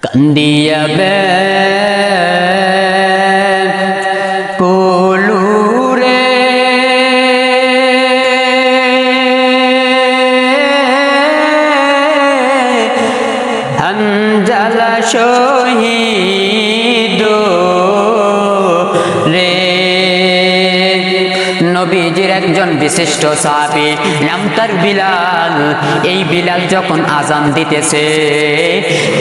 কান্দিয়া কুলুরে হানজালা শহীদ রে। নবীজির একজন বিশিষ্ট সাহাবী, নাম তার বিলাল। এই বিলাল যখন আজান দিতেছে,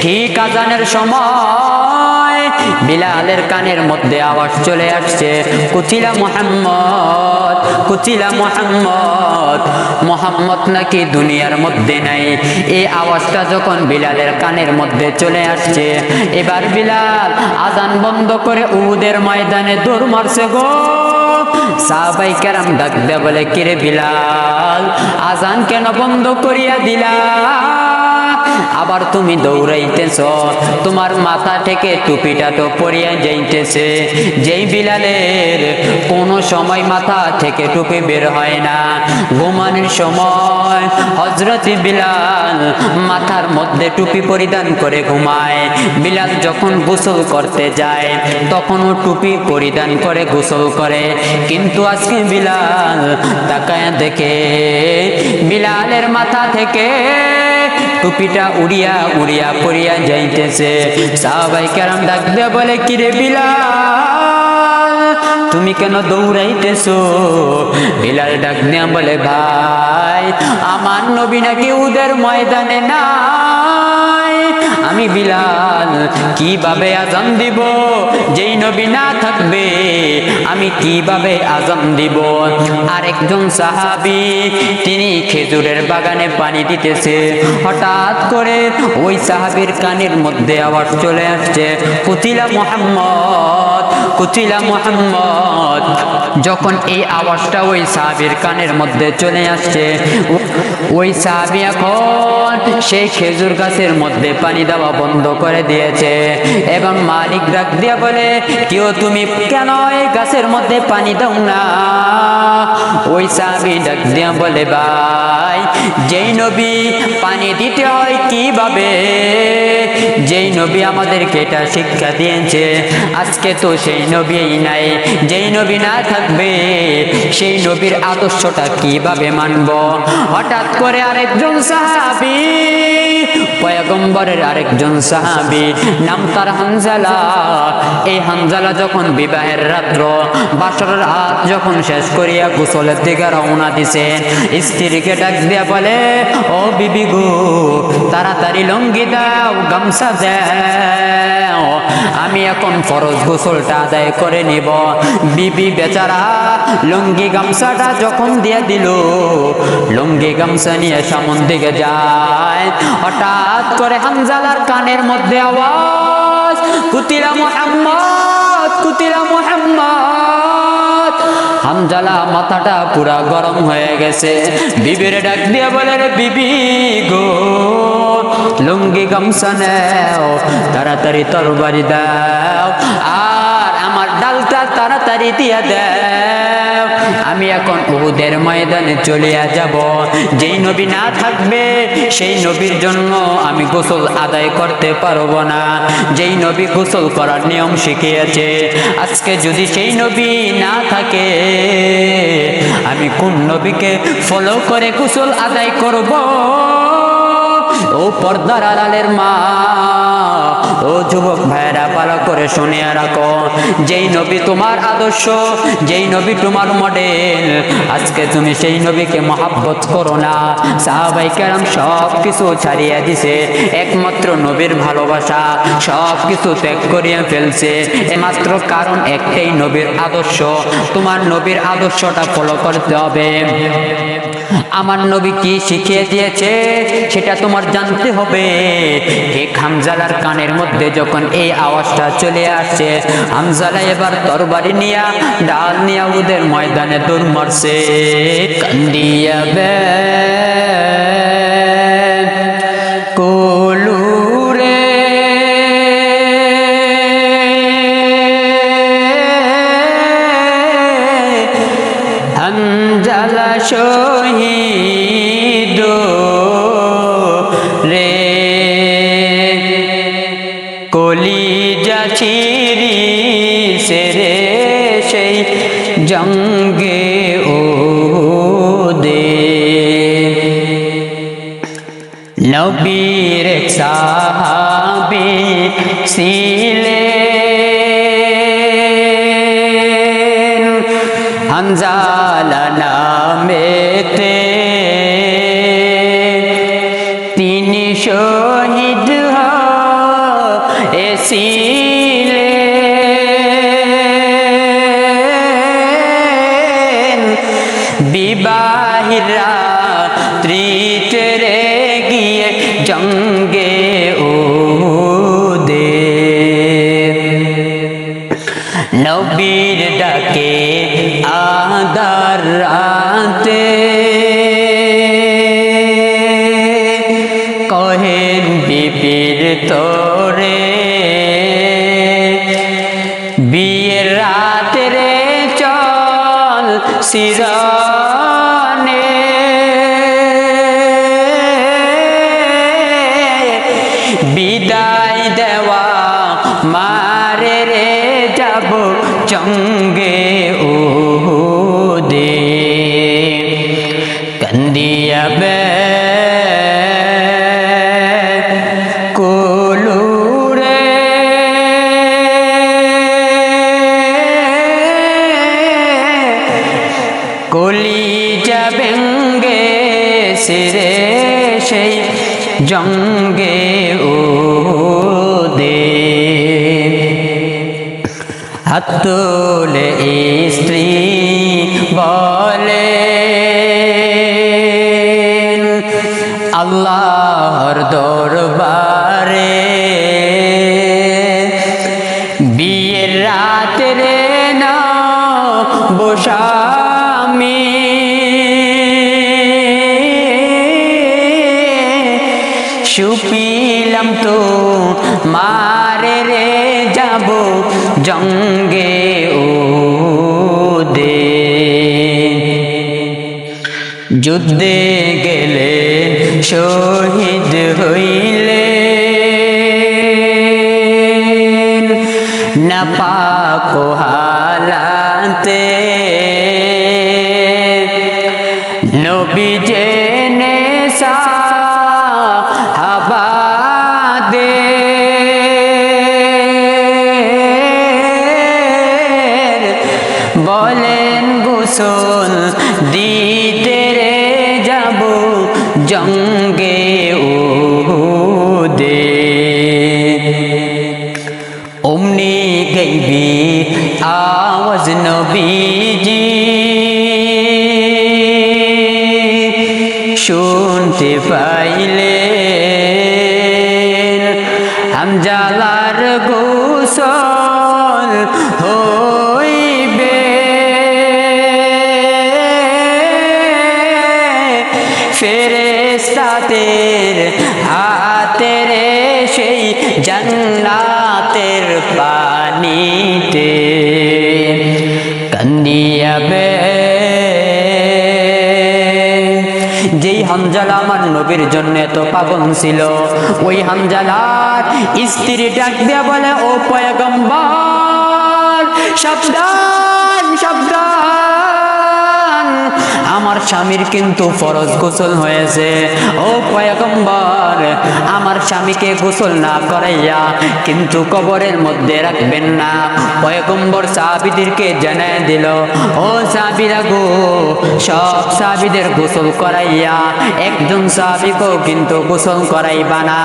ঠিক আজানের সময় বিলালের কানের মধ্যে আওয়াজ চলে আসছে, কুতিলা মুহাম্মদ, কুতিলা মুহাম্মদ, মুহাম্মদ নাকি দুনিয়ার মধ্যে নাই। এই আওয়াজটা যখন বিলালের কানের মধ্যে চলে আসছে, এবার বিলাল আজান বন্ধ করে উহুদের ময়দানে দৌড় মারছে গো। সাহাবায়ে কেরাম ডাক দিয়ে বলে, কিরে বিলাল, আজান কেন বন্ধ করিয়া দিলা? আবার তুমি দৌড়াইতেছ, তোমার মাথা থেকে টুপিটা তো পরিয়া যাইতেছে। যেই বিলালের কোনো সময় মাথা থেকে টুপি বের হয় না, ঘুমানোর সময় হযরত বিলাল মাথার মধ্যে টুপি পরিধান করে ঘুমায়। বিলাল যখন গোসল করতে যায় তখনও টুপি পরিধান করে গোসল করে। কিন্তু আজকে বিলাল তাকায় দেখে বিলালের মাথা থেকে টুপিটা উড়িয়া উড়িয়া পড়িয়া যাইতেছে। সাহাবায়ে কেরাম ডাক দিয়ে বলে, কিরে বিলাল, তুমি কেন দৌড়াইতেছো? বিলাল ডাক দিয়া বলে, ভাই, আমার নবী নাকি উহুদের ময়দানে নাই। আমি বিলাল কিভাবে আজান দিব? যেই নবী না থাকবে আমি কিভাবে আজান দিব? আরেকজন সাহাবী, তিনি খেজুরের বাগানে পানি দিতেছে। হঠাৎ করে ওই সাহাবীর কানের মধ্যে আওয়াজ চলে আসছে, কুতিলা মুহাম্মদ, কুতিলা মুহাম্মদ। যখন এই আওয়াজটা ওই সাহাবীর কানের মধ্যে চলে আসছে, ওই সাহাবী এখন সেই খেজুর গাছের মধ্যে পানি দেওয়া বন্ধ করে দিয়েছে। এবং মালিক ডাক দিয়া বলে, কেউ তুমি কেন এই গাছের মধ্যে পানি দাও না? ওই সাহাবী ডাক দিয়া বলে, ভাই, যেই নবী পানি দিতে হয় কিভাবে, যেই নবী আমাদেরকে এটা শিক্ষা দিয়েছে, আজকে তো সেই নবী নাই। যেই নবী না থাকবে সেই নবীর আদর্শটা কিভাবে মানব? হঠাৎ করে আরেকজন সাহাবী, পয়গম্বরের আরেকজন সাহাবী, নাম তার হানজালা। এই হানজালা যখন বিবাহের রাত্র, বাসর রাত যখন শেষ করিয়া গোসলের দিকে রওনা দিছে, স্ত্রীকে ডাক দিয়া বলে, ও বিবি গো, তাড়াতাড়ি লুঙ্গি দাও, গামছা দাও, আমি এখন ফরজ গোসলটা আদায় করে নিব। বিবি বেচারা লুঙ্গি গামছাটা যখন দিয়ে দিল, লুঙ্গি গামছা নিয়ে সামন দিকে যায়। হঠাৎ করে হানজালার কানের মধ্যে আওয়াজ, কুতিলা মুহাম্মদ, কুতিলা মুহাম্মদ। হানজালা মাথাটা পুরা গরম হয়ে গেছে। বিবির ডাক দিয়ে বলে, রে বিবি গো, লুঙ্গি গামছা নাও, তাড়াতাড়ি তরবারি দাও, আর আমার ডালটা তাড়াতাড়ি দিয়া দাও, আমি এখন উহুদের ময়দানে চলিয়া যাব। যেই নবী না থাকবে সেই নবীর জন্য আমি গোসল আদায় করতে পারবো না। যেই নবী গোসল করার নিয়ম শিখিয়েছে, আজকে যদি সেই নবী না থাকে, আমি কোন নবীকে ফলো করে গোসল আদায় করব? ও পর্দার আড়ালের মা, ও যুবক ভাইরা, ভালো করে শুনিয়া রাখো, যেই নবী তোমার আদর্শ, যেই নবী তোমার মডেল, আজকে তুমি সেই নবীকে মহাব্বত করো না। সাহাবায়ে কেরাম সব কিছু ছাড়িয়ে দিছে, একমাত্র নবীর ভালোবাসা সব কিছু ত্যাগ করিয়া ফেলছে। একমাত্র কারণ একটাই, নবীর আদর্শ। তোমার নবীর আদর্শটা ফলো করতে হবে। আমার নবী কি শিখিয়ে দিয়েছে সেটা তোমার জানতে হবে। ঠিক হানজালার কানের মধ্যে যখন এই আওয়াজটা চলে আসছে, হানজালা এবার তরবারি নিয়া, ডাল নিয়া উহুদের ময়দানে দৌড় মারছে। কান্দিয়া কুলুরে হানজালা শহীদ রে। কলিজা চিরিছে রে সেই জঙ্গে ওহুদে। নবীর এক সাহাবী ছিলেন হানজালা নামেতে, তিনি শহীদ হয়েছিলেন বিবাহের রাত্রিতে রে গিয়ে জঙ্গে ওহুদে। নবীর ডাকে আদার রাতে কহেন বিবির তোরে, বিয়ের রাতে রে চল শিরনে, বিদায় দেওয়া মারে রে যাব জঙ্গে ওহুদে। কান্দিয়া কুলুরে কলিজা ভেঙ্গে সিরে সেই জঙ্গে ওহুদে। হাত তুলে স্ত্রী বলে আল্লাহর দরবারে, বিয়ের রাতে রে না বসামি, সুপিলাম তো মারে রে যাব জঙ্গে ওহুদে। যুদ্ধে গেলে শহীদ হইলে নাপাক হালাতে, নবী জেনে সাহাবাদের বলেন গোসল দিতে রে যাব জঙ্গে ওহুদে। অমনি গাইবি আওয়াজ নবীজি শুনতে পাইলেন, হানজালার গোসল হইবে, ফেরেশতাদের হাতে রে সেই জান্নাতের পানিতে। কান্দিয়া যেই হানজালা আমার নবীর জন্য এত পাগল ছিল, ওই হানজালার স্ত্রী ডাক দিয়া বলে ও পয়গম্বর সাবধান সাবধান, আমার স্বামীর কিন্তু ফরজ গোসল হয়েছে। ও পয়গম্বর আমার স্বামীকে গোসল না করাইয়া কিন্তু কবরের মধ্যে রাখবেন না। পয়গম্বর সাহাবীদেরকে জানায় দিল, ও সাহাবীরা গো, সব সাহাবীদের গোসল করাইয়া একজন সাহাবীকেও কিন্তু গোসল করাইবা না,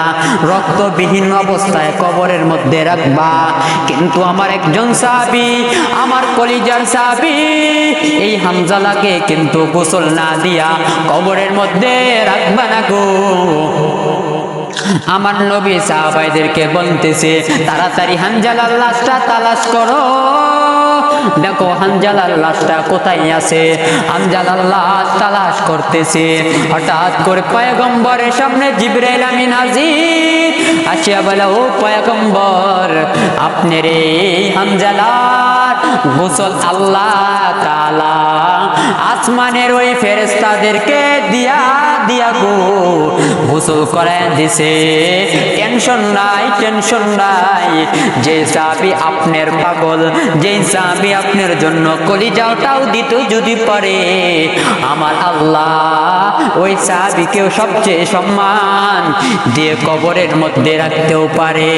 রক্তবিহীন অবস্থায় কবরের মধ্যে রাখবা। কিন্তু আমার একজন সাহাবী, আমার কলিজার সাহাবী এই হানজালাকে কিন্তু গোসল না দিয়া কবরের মধ্যে রাখবা না গো। আমার নবী সাহাবাইদেরকে বলতেছে তাড়াতাড়ি হানজালার লাশটা তালাশ করো, দেখো হানজালার লাশটা কোথায় আছে। হানজালার লাশ তালাশ করতেছে, হঠাৎ করে পয়গম্বরের সামনে জিবরাইল আমিন হাজির। আসিয়া বলে, ও পয়গম্বর, আপনার এই হানজালার গোসল আল্লাহ তাআলা আসমানের ওই ফেরেশতাদেরকে দিয়া দিয়া গো গোসল করায় দিছে। টেনশন নাই, টেনশন নাই। যে সাহাবী আপনার পাগল, যে সাহাবী আপনার জন্য কলিজাটাও দিত যদি পারে, আমার আল্লাহ ওই সাহাবীকেও সবচেয়ে সম্মান দিয়ে কবরের মধ্যে রাখতেও পারে।